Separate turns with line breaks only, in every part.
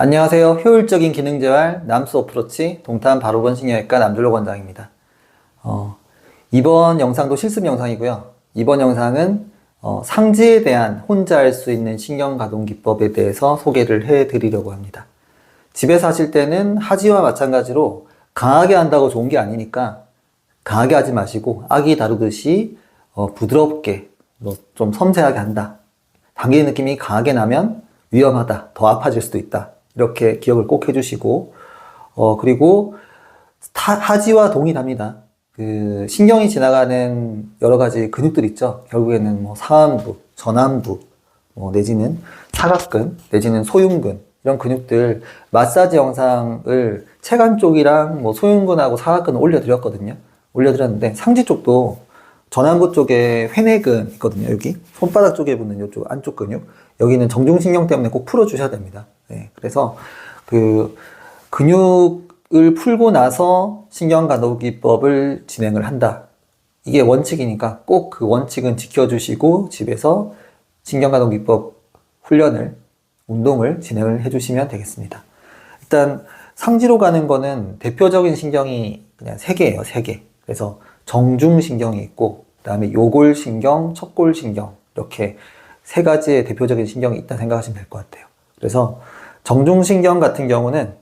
안녕하세요. 효율적인 기능재활 남수 어프로치 동탄 바로본 신경외과 남준로 원장입니다. 이번 영상도 실습 영상이고요. 이번 영상은 상지에 대한 혼자 할 수 있는 신경가동기법에 대해서 소개를 해드리려고 합니다. 집에서 하실 때는 하지와 마찬가지로 강하게 한다고 좋은 게 아니니까 강하게 하지 마시고 아기 다루듯이 부드럽게 좀 섬세하게 한다. 당기는 느낌이 강하게 나면 위험하다. 더 아파질 수도 있다. 이렇게 기억을 꼭 해주시고 그리고 하지와 동일합니다. 그 신경이 지나가는 여러 가지 근육들 있죠. 결국에는 뭐 상안부, 전안부, 내지는 사각근, 내지는 소흉근 이런 근육들 마사지 영상을 체간 쪽이랑 뭐 소흉근하고 사각근을 올려드렸거든요. 올려드렸는데 상지 쪽도 전안부 쪽에 회내근 있거든요. 여기 손바닥 쪽에 붙는 이쪽 안쪽 근육 여기는 정중신경 때문에 꼭 풀어주셔야 됩니다. 네, 그래서 그 근육을 풀고 나서 신경가동기법을 진행을 한다. 이게 원칙이니까 꼭 그 원칙은 지켜주시고 집에서 신경가동기법 훈련을 운동을 진행을 해주시면 되겠습니다. 일단 상지로 가는 거는 대표적인 신경이 그냥 3개예요. 3개. 그래서 정중신경이 있고 그 다음에 요골신경, 척골신경 이렇게 3가지의 대표적인 신경이 있다 생각하시면 될 것 같아요. 그래서 정중신경 같은 경우는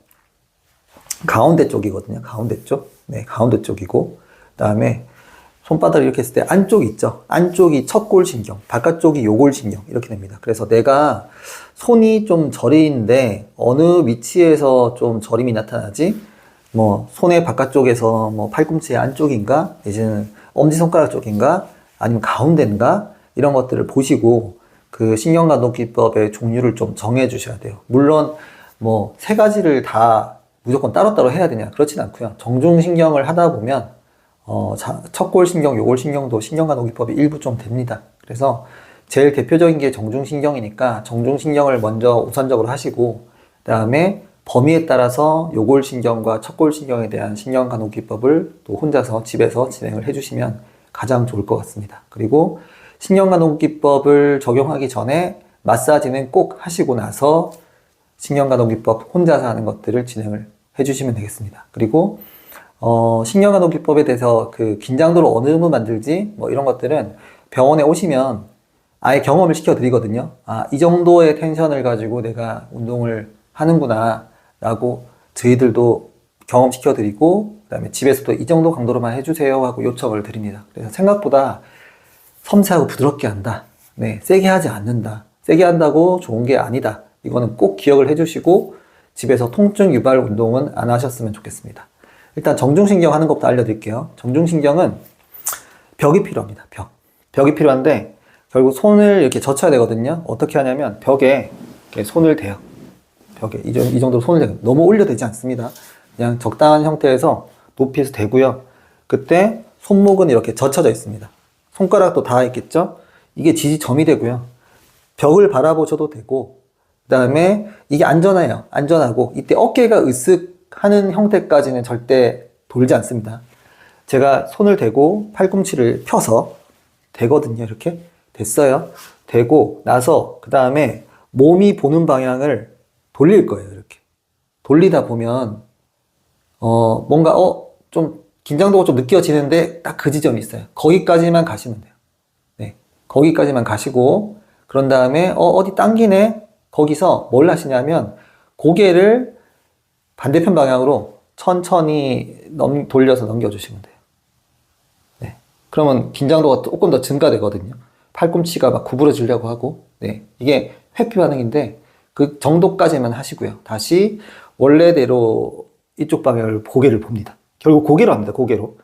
가운데 쪽이거든요. 가운데 쪽. 네, 가운데 쪽이고 그 다음에 손바닥을 이렇게 했을 때 안쪽이 있죠. 안쪽이 척골신경, 바깥쪽이 요골신경 이렇게 됩니다. 그래서 내가 손이 좀 저리는데 어느 위치에서 좀 저림이 나타나지? 뭐 손의 바깥쪽에서 뭐 팔꿈치 안쪽인가? 내지는 엄지손가락 쪽인가? 아니면 가운데인가? 이런 것들을 보시고 그 신경가동기법의 종류를 좀 정해 주셔야 돼요. 물론 뭐 3가지를 다 무조건 따로따로 해야 되냐 그렇진 않고요. 정중신경을 하다 보면 척골신경, 요골신경도 신경가동기법이 일부 좀 됩니다. 그래서 제일 대표적인 게 정중신경이니까 정중신경을 먼저 우선적으로 하시고 그 다음에 범위에 따라서 요골신경과 척골신경에 대한 신경가동기법을 또 혼자서 집에서 진행을 해주시면 가장 좋을 것 같습니다. 그리고 신경가동기법을 적용하기 전에 마사지는 꼭 하시고 나서 신경가동기법 혼자서 하는 것들을 진행을 해주시면 되겠습니다. 그리고 신경가동기법에 대해서 그 긴장도를 어느 정도 만들지 뭐 이런 것들은 병원에 오시면 아예 경험을 시켜드리거든요. 아, 이 정도의 텐션을 가지고 내가 운동을 하는구나 라고 저희들도 경험시켜드리고 그 다음에 집에서도 이 정도 강도로만 해주세요 하고 요청을 드립니다. 그래서 생각보다 섬세하고 부드럽게 한다. 네, 세게 하지 않는다. 세게 한다고 좋은 게 아니다. 이거는 꼭 기억을 해주시고 집에서 통증 유발 운동은 안 하셨으면 좋겠습니다. 일단 정중신경 하는 것부터 알려드릴게요. 정중신경은 벽이 필요합니다. 벽이 필요한데 결국 손을 이렇게 젖혀야 되거든요. 어떻게 하냐면 벽에 이렇게 손을 대요. 벽에 이 정도로 손을 대요. 너무 올려대지 않습니다. 그냥 적당한 형태에서 높이에서 대고요. 그때 손목은 이렇게 젖혀져 있습니다. 손가락도 닿아 있겠죠? 이게 지지점이 되고요. 벽을 바라보셔도 되고 그 다음에 이게 안전해요. 안전하고 이때 어깨가 으쓱하는 형태까지는 절대 돌지 않습니다. 제가 손을 대고 팔꿈치를 펴서 대거든요. 이렇게 됐어요. 대고 나서 그 다음에 몸이 보는 방향을 돌릴 거예요. 이렇게 돌리다 보면 뭔가 좀 긴장도가 좀 느껴지는데 딱 그 지점이 있어요. 거기까지만 가시면 돼요. 네, 거기까지만 가시고 그런 다음에 어디 당기네? 거기서 뭘 하시냐면 고개를 반대편 방향으로 천천히 돌려서 넘겨주시면 돼요. 네, 그러면 긴장도가 조금 더 증가되거든요. 팔꿈치가 막 구부러지려고 하고 네, 이게 회피 반응인데 그 정도까지만 하시고요. 다시 원래대로 이쪽 방향을 고개를 봅니다. 결국 고개로 합니다. 고개로.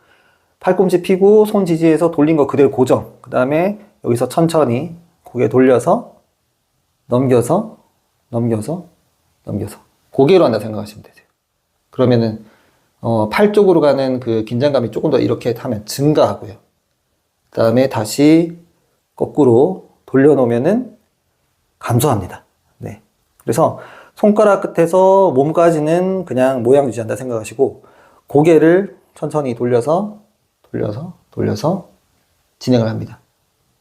팔꿈치 펴고 손 지지해서 돌린 거 그대로 고정. 그 다음에 여기서 천천히 고개 돌려서 넘겨서 고개로 한다 생각하시면 되세요. 그러면은 팔 쪽으로 가는 그 긴장감이 조금 더 이렇게 하면 증가하고요. 그 다음에 다시 거꾸로 돌려놓으면은 감소합니다. 네. 그래서 손가락 끝에서 몸까지는 그냥 모양 유지한다 생각하시고 고개를 천천히 돌려서 진행을 합니다.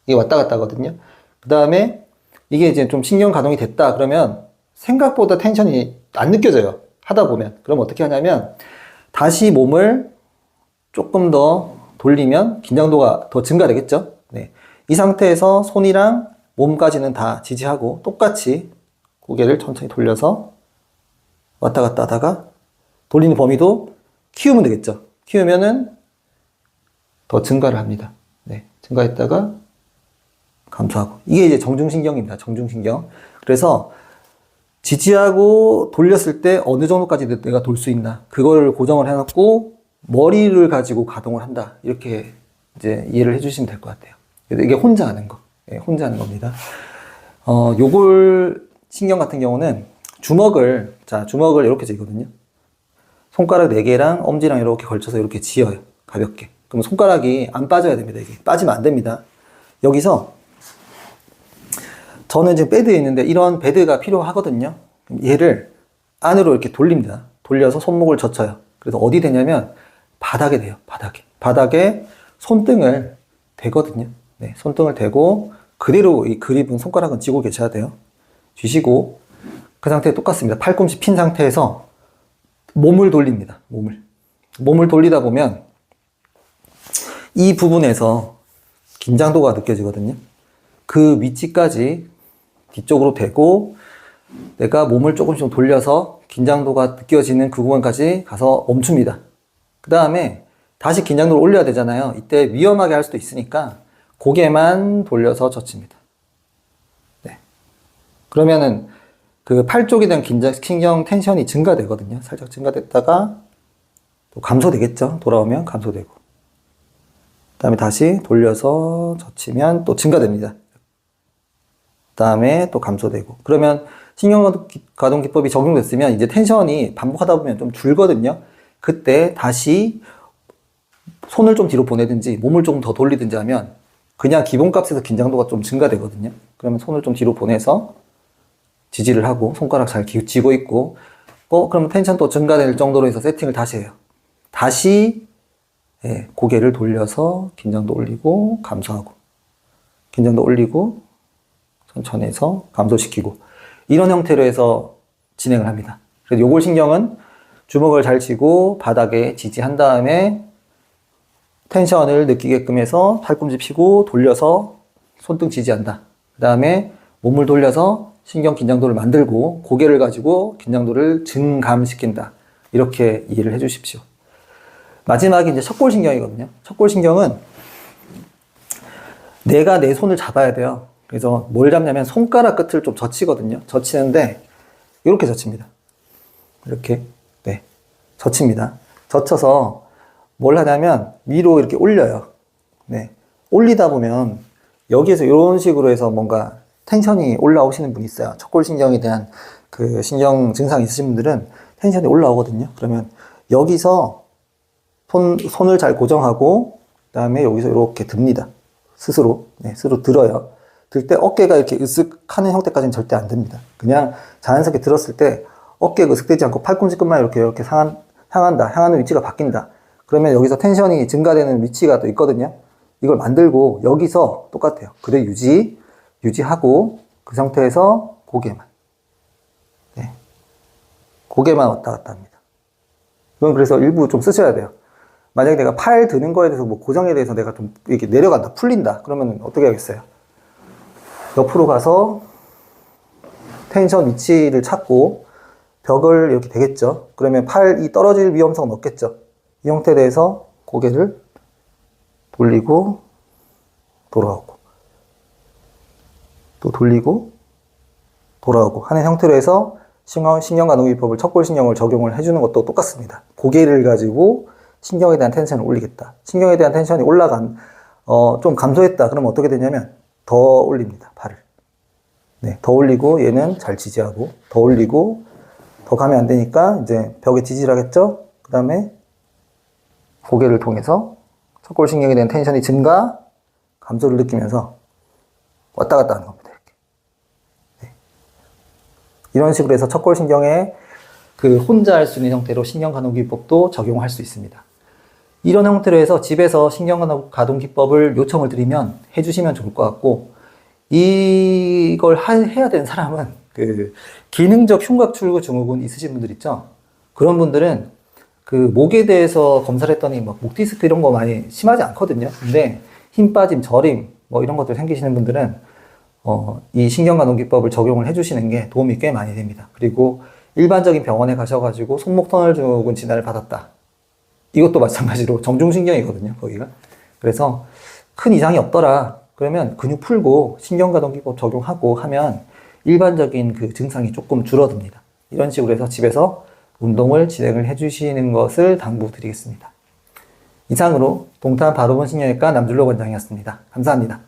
이게 왔다 갔다 하거든요. 그 다음에 이게 이제 좀 신경 가동이 됐다 그러면 생각보다 텐션이 안 느껴져요. 하다 보면. 그럼 어떻게 하냐면 다시 몸을 조금 더 돌리면 긴장도가 더 증가되겠죠. 네. 이 상태에서 손이랑 몸까지는 다 지지하고 똑같이 고개를 천천히 돌려서 왔다 갔다 하다가 돌리는 범위도 키우면 되겠죠. 키우면은 더 증가를 합니다. 네. 증가했다가 감소하고. 이게 이제 정중신경입니다. 정중신경. 그래서 지지하고 돌렸을 때 어느 정도까지 내가 돌 수 있나. 그걸 고정을 해놓고 머리를 가지고 가동을 한다. 이렇게 이제 이해를 해주시면 될 것 같아요. 이게 혼자 하는 거. 예, 혼자 하는 겁니다. 요걸 신경 같은 경우는 주먹을 이렇게 쥐거든요. 손가락 4개랑 엄지랑 이렇게 걸쳐서 이렇게 쥐어요. 가볍게. 그럼 손가락이 안 빠져야 됩니다. 이게 빠지면 안 됩니다. 여기서 저는 지금 베드에 있는데 이런 베드가 필요하거든요. 얘를 안으로 이렇게 돌립니다. 돌려서 손목을 젖혀요. 그래서 어디 되냐면 바닥에 돼요. 바닥에 손등을 대거든요. 네, 손등을 대고 그대로 이 그립은 손가락은 쥐고 계셔야 돼요. 쥐시고 그 상태에 똑같습니다. 팔꿈치 핀 상태에서 몸을 돌립니다. 몸을 돌리다 보면 이 부분에서 긴장도가 느껴지거든요. 그 위치까지 뒤쪽으로 대고 내가 몸을 조금씩 돌려서 긴장도가 느껴지는 그 부분까지 가서 멈춥니다. 그 다음에 다시 긴장도를 올려야 되잖아요. 이때 위험하게 할 수도 있으니까 고개만 돌려서 젖힙니다. 네. 그러면은 그 팔 쪽에 대한 신경 텐션이 증가되거든요. 살짝 증가됐다가 또 감소되겠죠. 돌아오면 감소되고. 그 다음에 다시 돌려서 젖히면 또 증가됩니다. 그 다음에 또 감소되고. 그러면 신경가동 기법이 적용됐으면 이제 텐션이 반복하다 보면 좀 줄거든요. 그때 다시 손을 좀 뒤로 보내든지 몸을 조금 더 돌리든지 하면 그냥 기본값에서 긴장도가 좀 증가되거든요. 그러면 손을 좀 뒤로 보내서 지지를 하고 손가락 잘 쥐고 있고 그러면 텐션 또 증가될 정도로 해서 세팅을 다시 해요. 다시 고개를 돌려서 긴장도 올리고 감소하고 긴장도 올리고 천천히 해서 감소시키고 이런 형태로 해서 진행을 합니다. 그래서 요골 신경은 주먹을 잘 쥐고 바닥에 지지한 다음에 텐션을 느끼게끔 해서 팔꿈치 펴고 돌려서 손등 지지한다. 그 다음에 몸을 돌려서 신경 긴장도를 만들고 고개를 가지고 긴장도를 증감시킨다. 이렇게 이해를 해 주십시오. 마지막에 이제 척골신경이거든요. 척골신경은 내가 내 손을 잡아야 돼요. 그래서 뭘 잡냐면 손가락 끝을 좀 젖히거든요. 젖히는데 이렇게 젖힙니다. 이렇게 젖힙니다. 젖혀서 뭘 하냐면 위로 이렇게 올려요. 올리다 보면 여기에서 이런 식으로 해서 뭔가 텐션이 올라오시는 분이 있어요. 척골신경에 대한 그 신경 증상이 있으신 분들은 텐션이 올라오거든요. 그러면 여기서 손을 잘 고정하고 그 다음에 여기서 이렇게 듭니다. 스스로 들어요. 들 때 어깨가 이렇게 으쓱하는 형태까지는 절대 안 됩니다. 그냥 자연스럽게 들었을 때 어깨가 으쓱되지 않고 팔꿈치 끝만 이렇게 향하는 위치가 바뀐다. 그러면 여기서 텐션이 증가되는 위치가 또 있거든요. 이걸 만들고 여기서 똑같아요. 그대로 유지하고 그 상태에서 고개만 왔다 갔다 합니다. 이건 그래서 일부 좀 쓰셔야 돼요. 만약에 내가 팔 드는 거에 대해서 뭐 고정에 대해서 내가 좀 이렇게 내려간다, 풀린다. 그러면 어떻게 하겠어요? 옆으로 가서 텐션 위치를 찾고 벽을 이렇게 대겠죠. 그러면 팔이 떨어질 위험성은 없겠죠. 이 형태에 대해서 고개를 돌리고 돌아오고 또 돌리고 돌아오고 하는 형태로 해서 신경가동기법을 척골신경을 적용을 해주는 것도 똑같습니다. 고개를 가지고 신경에 대한 텐션을 올리겠다. 신경에 대한 텐션이 좀 감소했다. 그러면 어떻게 되냐면 더 올립니다. 팔을. 더 올리고 얘는 잘 지지하고 더 올리고 더 가면 안 되니까 이제 벽에 지지를 하겠죠. 그 다음에 고개를 통해서 척골신경에 대한 텐션이 증가, 감소를 느끼면서 왔다 갔다 하는 겁니다. 이렇게. 이런 식으로 해서 척골신경에 그 혼자 할 수 있는 형태로 신경가동기법도 적용할 수 있습니다. 이런 형태로 해서 집에서 신경가동기법을 요청을 드리면 해주시면 좋을 것 같고, 이걸 해야 되는 사람은 그 기능적 흉곽 출구 증후군 있으신 분들 있죠? 그런 분들은 그 목에 대해서 검사를 했더니 막 목 디스크 이런 거 많이 심하지 않거든요. 근데 힘 빠짐, 저림 뭐 이런 것들 생기시는 분들은 이 신경가동기법을 적용을 해주시는 게 도움이 꽤 많이 됩니다. 그리고 일반적인 병원에 가셔가지고 손목 터널 증후군 진단을 받았다. 이것도 마찬가지로 정중신경이거든요, 거기가. 그래서 큰 이상이 없더라. 그러면 근육 풀고 신경가동기법 적용하고 하면 일반적인 그 증상이 조금 줄어듭니다. 이런 식으로 해서 집에서 운동을 진행을 해주시는 것을 당부드리겠습니다. 이상으로 동탄 바로본 신경외과 남준로 원장이었습니다. 감사합니다.